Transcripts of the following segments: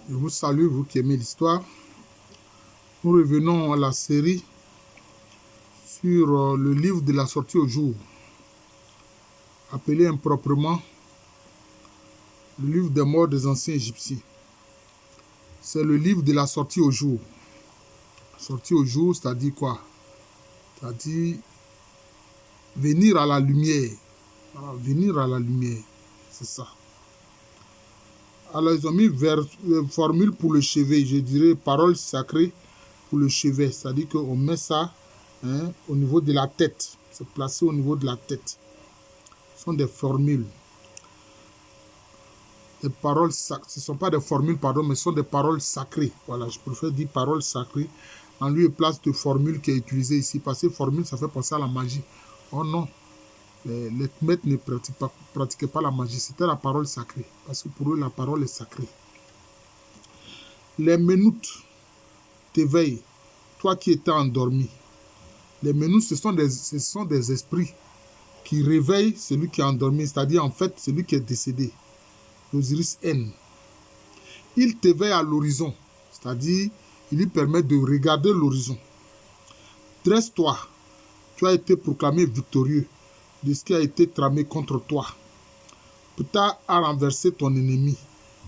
Je vous salue, vous qui aimez l'histoire. Nous revenons à la série sur le livre de la sortie au jour, appelé improprement le livre des morts des anciens Égyptiens. C'est le livre de la sortie au jour. Sortie au jour, c'est-à-dire quoi? C'est-à-dire venir à la lumière. Voilà, venir à la lumière, c'est ça. Alors, ils ont mis formule pour le chevet, je dirais parole sacrée pour le chevet. C'est-à-dire qu'on met ça au niveau de la tête. C'est placé au niveau de la tête. Ce sont des formules. Des paroles sacrées. Ce ne sont pas des formules, pardon, mais ce sont des paroles sacrées. Voilà, je préfère dire paroles sacrées. En lieu et place de formule qui est utilisée ici. Parce que formule, ça fait penser à la magie. Oh non. Les maîtres ne pratiquaient pas la magie. C'était la parole sacrée. Parce que pour eux, la parole est sacrée. Les Ménoutes t'éveillent. Toi qui étais endormi. Les Ménoutes, ce sont des esprits qui réveillent celui qui est endormi. C'est-à-dire, en fait, celui qui est décédé. L'Osiris N. Il t'éveille à l'horizon. C'est-à-dire, il lui permet de regarder l'horizon. Dresse-toi. Tu as été proclamé victorieux de ce qui a été tramé contre toi. Ptah a renversé ton ennemi,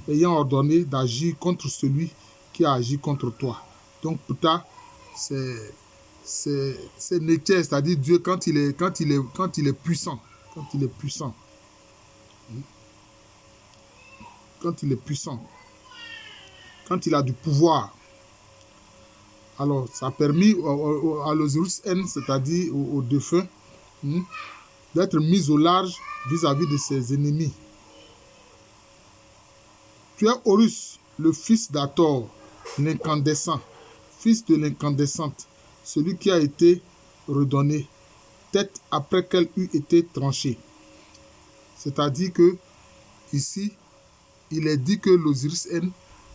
ayant ordonné d'agir contre celui qui a agi contre toi. Donc Ptah, c'est Nétier, c'est-à-dire Dieu quand il est puissant. Quand il est puissant. Quand il est puissant. Quand il a du pouvoir. Alors, ça a permis à l'Osiris N, c'est-à-dire aux défunts, d'être mis au large vis-à-vis de ses ennemis. Tu es Horus, le fils d'Hathor, l'incandescent, fils de l'incandescente, celui qui a été redonné, tête après qu'elle eût été tranchée. C'est-à-dire que, ici, il est dit que l'Osiris N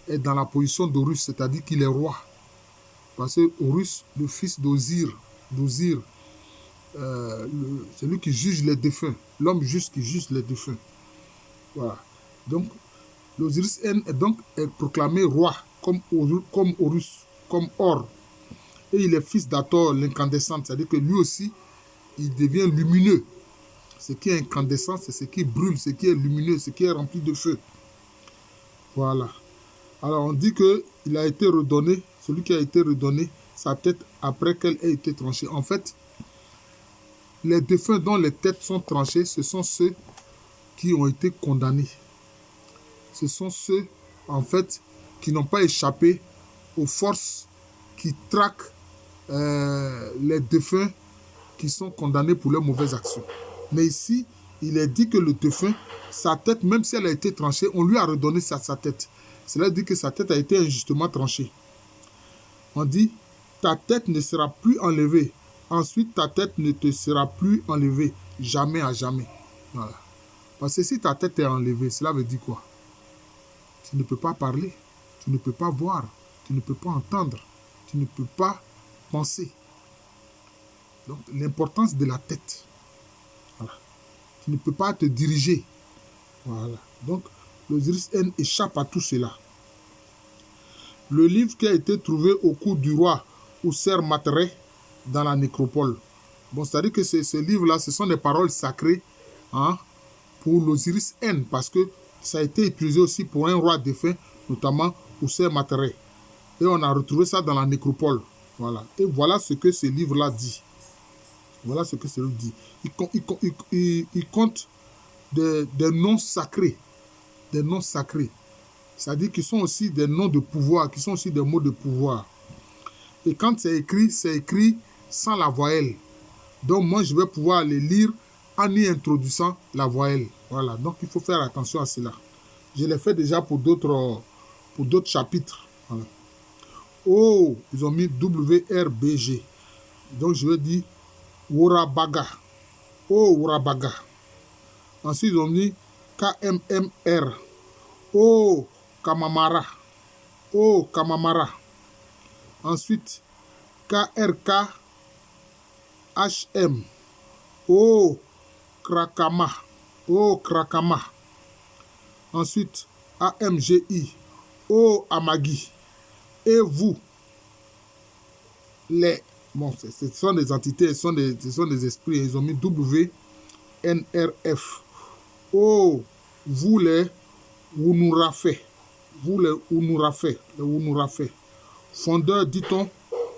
est dans la position d'Horus, c'est-à-dire qu'il est roi. Parce que Horus, le fils d'Osir, celui qui juge les défunts, l'homme juste qui juge les défunts. Voilà. Donc, l'Osiris N est proclamé roi, comme Horus, comme Or. Et il est fils d'Hathor, l'incandescente, c'est-à-dire que lui aussi, il devient lumineux. Ce qui est incandescent, c'est ce qui brûle, ce qui est lumineux, ce qui est rempli de feu. Voilà. Alors, on dit qu'il a été redonné, celui qui a été redonné, sa tête après qu'elle ait été tranchée. En fait, les défunts dont les têtes sont tranchées, ce sont ceux qui ont été condamnés. Ce sont ceux, en fait, qui n'ont pas échappé aux forces qui traquent les défunts qui sont condamnés pour leurs mauvaises actions. Mais ici, il est dit que le défunt, sa tête, même si elle a été tranchée, on lui a redonné sa tête. Cela dit que sa tête a été injustement tranchée. On dit, ta tête ne sera plus enlevée. Ensuite, ta tête ne te sera plus enlevée. Jamais à jamais. Voilà. Parce que si ta tête est enlevée, cela veut dire quoi? Tu ne peux pas parler. Tu ne peux pas voir. Tu ne peux pas entendre. Tu ne peux pas penser. Donc, l'importance de la tête. Voilà. Tu ne peux pas te diriger. Voilà. Donc, l'Osiris N échappe à tout cela. Le livre qui a été trouvé au cou du roi Ouser Matre dans la nécropole. Bon, c'est-à-dire que ce livre-là, ce sont des paroles sacrées pour l'Osiris N, parce que ça a été utilisé aussi pour un roi défunt, notamment Ouser Matre. Et on a retrouvé ça dans la nécropole. Voilà. Et voilà ce que ce livre-là dit. Voilà ce que ce livre dit. Il compte des noms sacrés. Des noms sacrés. C'est-à-dire qu'ils sont aussi des noms de pouvoir, qui sont aussi des mots de pouvoir. Et quand c'est écrit sans la voyelle. Donc moi, je vais pouvoir les lire en y introduisant la voyelle. Voilà, donc il faut faire attention à cela. Je l'ai fait déjà pour d'autres chapitres. Voilà. Oh, ils ont mis WRBG. Donc je vais dire Wurabaga. Oh, Wurabaga. Ensuite, ils ont mis KMMR. Oh, Kamamara. Oh, Kamamara. Ensuite, KRKHM. Oh, Krakama. Oh, Krakama. Ensuite, AMGI. ô Amagi, et vous, les... Bon, ce sont des entités, ce sont des esprits. Ils ont mis WNRF. Oh, vous les Wunurafé. Vous les Wunurafé. Fondeurs, dit-on,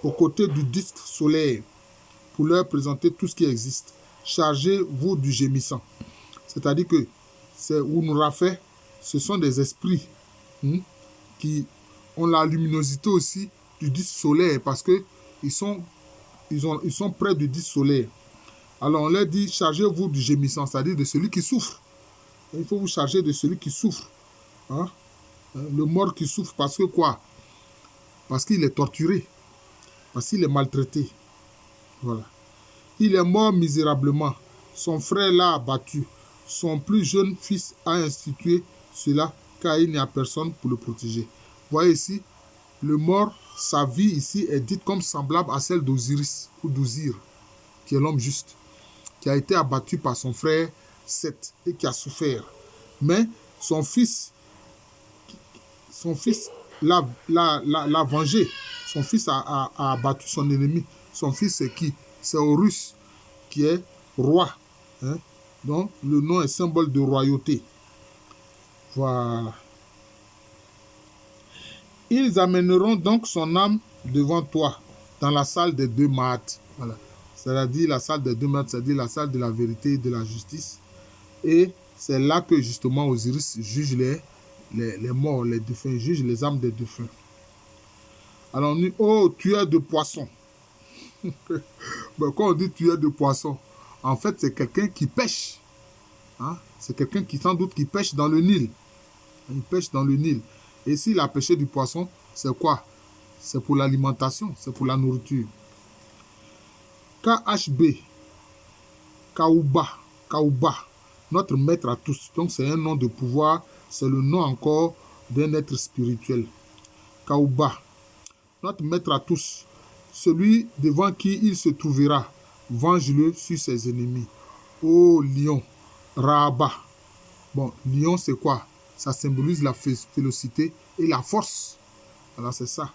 aux côtés du disque solaire, pour leur présenter tout ce qui existe. Chargez-vous du gémissant. C'est-à-dire que ces Wunurafé, ce sont des esprits qui ont la luminosité aussi du disque solaire parce que ils sont près du disque solaire. Alors on leur dit, chargez-vous du gémissant, c'est-à-dire de celui qui souffre. Il faut vous charger de celui qui souffre. Hein? Le mort qui souffre parce que quoi? Parce qu'il est torturé. Parce qu'il est maltraité. Voilà. Il est mort misérablement. Son frère l'a abattu. Son plus jeune fils a institué cela car il n'y a personne pour le protéger. Vous voyez ici, le mort, sa vie ici est dite comme semblable à celle d'Osiris ou d'Osir, qui est l'homme juste, qui a été abattu par son frère Seth et qui a souffert. Mais son fils l'a vengé. Son fils a abattu son ennemi. Son fils, c'est qui? C'est Horus, qui est roi. Hein? Donc, le nom est symbole de royauté. Voilà. Ils amèneront donc son âme devant toi, dans la salle des deux maîtres. Voilà. C'est-à-dire la salle des deux maîtres, c'est-à-dire la salle de la vérité et de la justice. Et c'est là que justement Osiris juge les morts, les défunts, juge les âmes des défunts. Alors on dit, oh, tueur de poissons. Ben, quand on dit tueur de poissons, en fait c'est quelqu'un qui pêche. Hein? C'est quelqu'un qui sans doute qui pêche dans le Nil. Il pêche dans le Nil. Et s'il a pêché du poisson, c'est quoi? C'est pour l'alimentation, c'est pour la nourriture. KHB, Kaouba, notre maître à tous. Donc c'est un nom de pouvoir, c'est le nom encore d'un être spirituel. Kaouba, notre maître à tous, celui devant qui il se trouvera, venge-le sur ses ennemis. Ô lion, Raaba. Bon, lion c'est quoi? Ça symbolise la félocité et la force. Alors c'est ça.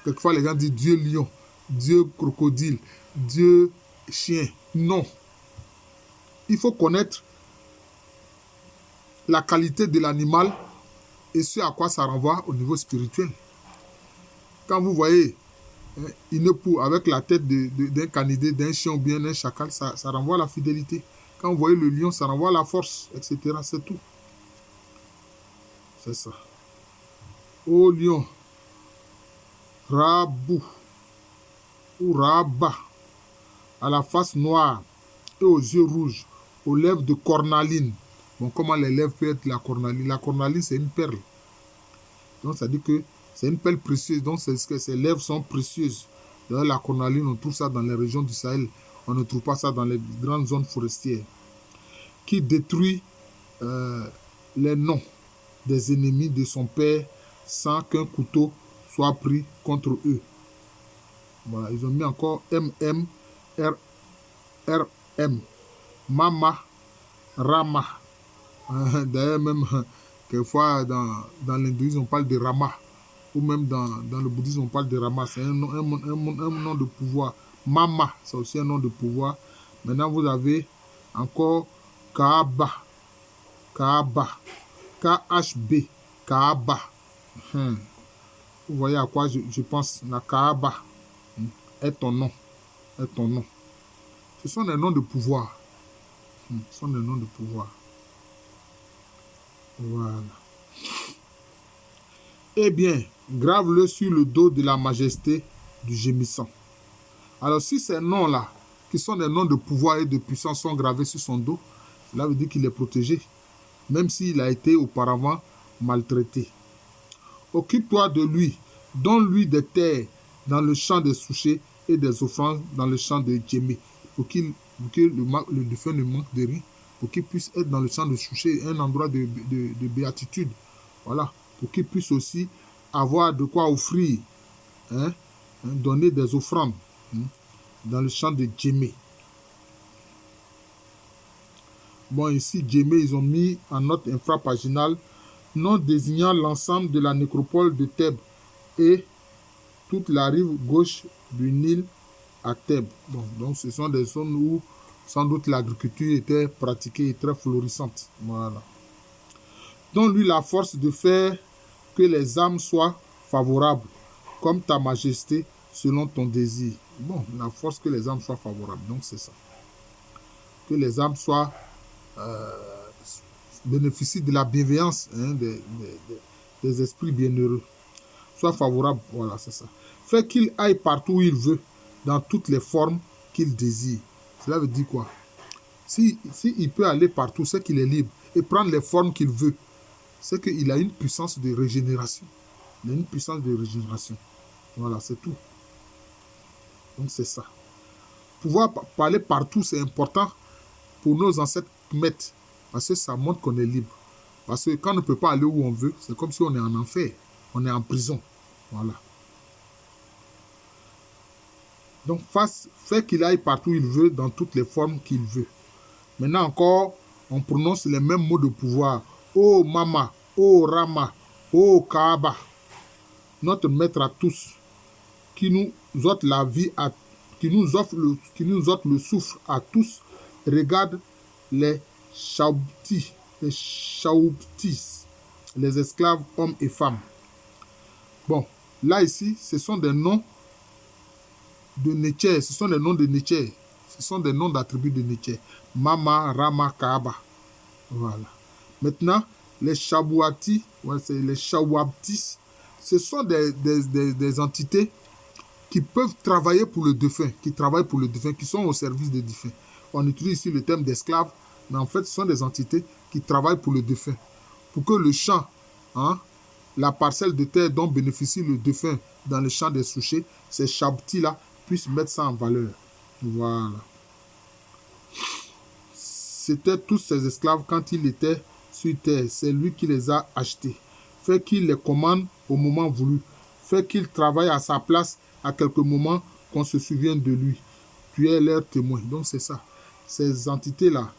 Quelquefois les gens disent Dieu lion, Dieu crocodile, Dieu chien. Non. Il faut connaître la qualité de l'animal et ce à quoi ça renvoie au niveau spirituel. Quand vous voyez une poule avec la tête d'un canidé, d'un chien ou bien d'un chacal, ça renvoie à la fidélité. Quand vous voyez le lion, ça renvoie à la force, etc. C'est tout. C'est ça. Ô lion, Rabou ou Raba, à la face noire et aux yeux rouges, aux lèvres de cornaline. Bon, comment les lèvres peuvent être la cornaline? La cornaline, c'est une perle. Donc, ça dit que c'est une perle précieuse. Donc, c'est ce que ses lèvres sont précieuses. D'ailleurs, la cornaline, on trouve ça dans les régions du Sahel. On ne trouve pas ça dans les grandes zones forestières. Qui détruit les noms des ennemis de son père sans qu'un couteau soit pris contre eux. Voilà, ils ont mis encore MM, RM, Mama, Rama. D'ailleurs, même quelquefois dans l'hindouisme, on parle de Rama. Ou même dans le bouddhisme, on parle de Rama. C'est un nom de pouvoir. Mama, c'est aussi un nom de pouvoir. Maintenant, vous avez encore Kaaba. KHB. Kaaba. Vous voyez à quoi je pense. La Kaaba est ton nom. Est ton nom. Ce sont des noms de pouvoir. Ce sont des noms de pouvoir. Voilà. Eh bien, grave-le sur le dos de la majesté du gémissant. Alors, si ces noms-là, qui sont des noms de pouvoir et de puissance, sont gravés sur son dos, cela veut dire qu'il est protégé, même s'il a été auparavant maltraité. Occupe-toi de lui, donne-lui des terres dans le champ des souchés et des offrandes dans le champ de Djémé, pour que le défunt ne manque de rien, pour qu'il puisse être dans le champ de souchés, un endroit de béatitude. Voilà, pour qu'il puisse aussi avoir de quoi offrir, donner des offrandes dans le champ de Djémé. Bon, ici, Djémé, ils ont mis en note infrapaginale nom désignant l'ensemble de la nécropole de Thèbes et toute la rive gauche du Nil à Thèbes. Bon, donc ce sont des zones où sans doute l'agriculture était pratiquée et très florissante. Voilà. Donne-lui la force de faire que les âmes soient favorables, comme ta majesté, selon ton désir. Bon, la force que les âmes soient favorables, donc c'est ça. Que les âmes soient bénéficient de la bienveillance des esprits bienheureux. Soit favorable, voilà, c'est ça. Fait qu'il aille partout où il veut, dans toutes les formes qu'il désire. Cela veut dire quoi? Si il peut aller partout, c'est qu'il est libre et prendre les formes qu'il veut. C'est qu'il a une puissance de régénération. Il a une puissance de régénération. Voilà, c'est tout. Donc c'est ça. Pouvoir parler partout, c'est important pour nos ancêtres maîtres. Parce que ça montre qu'on est libre. Parce que quand on ne peut pas aller où on veut, c'est comme si on est en enfer. On est en prison. Voilà. Donc, fait qu'il aille partout où il veut, dans toutes les formes qu'il veut. Maintenant encore, on prononce les mêmes mots de pouvoir. Oh Mama, oh Rama, oh Kaaba. Notre maître à tous, qui nous offre la vie, qui nous offre le souffle à tous, regarde les Shaubtis, les esclaves hommes et femmes. Bon, là ici, ce sont des noms de Nétché, ce sont des noms de Nétché, ce sont des noms d'attributs de Nétché. Mama, Rama, Kaaba. Voilà. Maintenant, les Shabouati, ouais, c'est les Shawabtis, ce sont des entités qui peuvent travailler pour le défunt, qui travaillent pour le défunt, qui sont au service des défunts. On utilise ici le terme d'esclave, mais en fait, ce sont des entités qui travaillent pour le défunt. Pour que le champ, la parcelle de terre dont bénéficie le défunt dans le champ des souchés, ces Shaboutis-là puissent mettre ça en valeur. Voilà. C'étaient tous ses esclaves quand il était sur terre. C'est lui qui les a achetés. Fait qu'il les commande au moment voulu. Fait qu'il travaille à sa place à quelques moments qu'on se souvienne de lui. Tu es leur témoin. Donc c'est ça. Ces entités-là,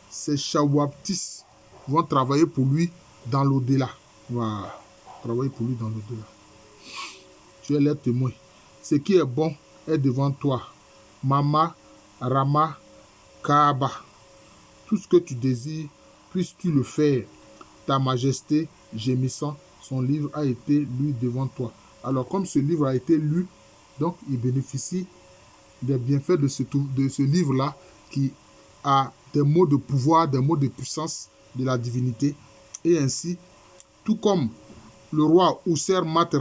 ces Shawabtis, vont travailler pour lui dans l'au-delà. Voilà. Travailler pour lui dans l'au-delà. Tu es leur témoin. Ce qui est bon est devant toi. Mama, Rama, Kaaba. Tout ce que tu désires, puisses-tu le faire. Ta majesté, gémissant, son livre a été lu devant toi. Alors, comme ce livre a été lu, donc il bénéficie des bienfaits de ce livre-là qui a des mots de pouvoir, des mots de puissance de la divinité. Et ainsi, tout comme le roi Ousser Matre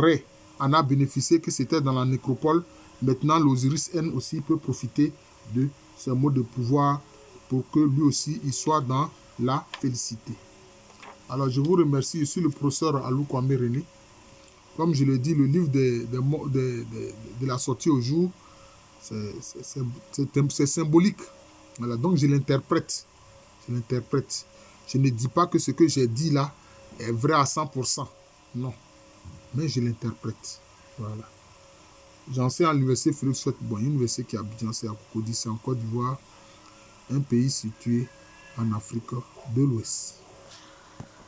en a bénéficié, que c'était dans la nécropole, maintenant l'Osiris N aussi peut profiter de ces mots de pouvoir pour que lui aussi il soit dans la félicité. Alors je vous remercie, je suis le professeur Alou Kwame René. Comme je l'ai dit, le livre de la sortie au jour, c'est symbolique. Voilà, donc je l'interprète. Je ne dis pas que ce que j'ai dit là est vrai à 100%. Non. Mais je l'interprète. Voilà. J'enseigne à l'université Félix Houphouët-Boigny, une université qui est à Abidjan, c'est à Cocody, c'est en Côte d'Ivoire, un pays situé en Afrique de l'Ouest.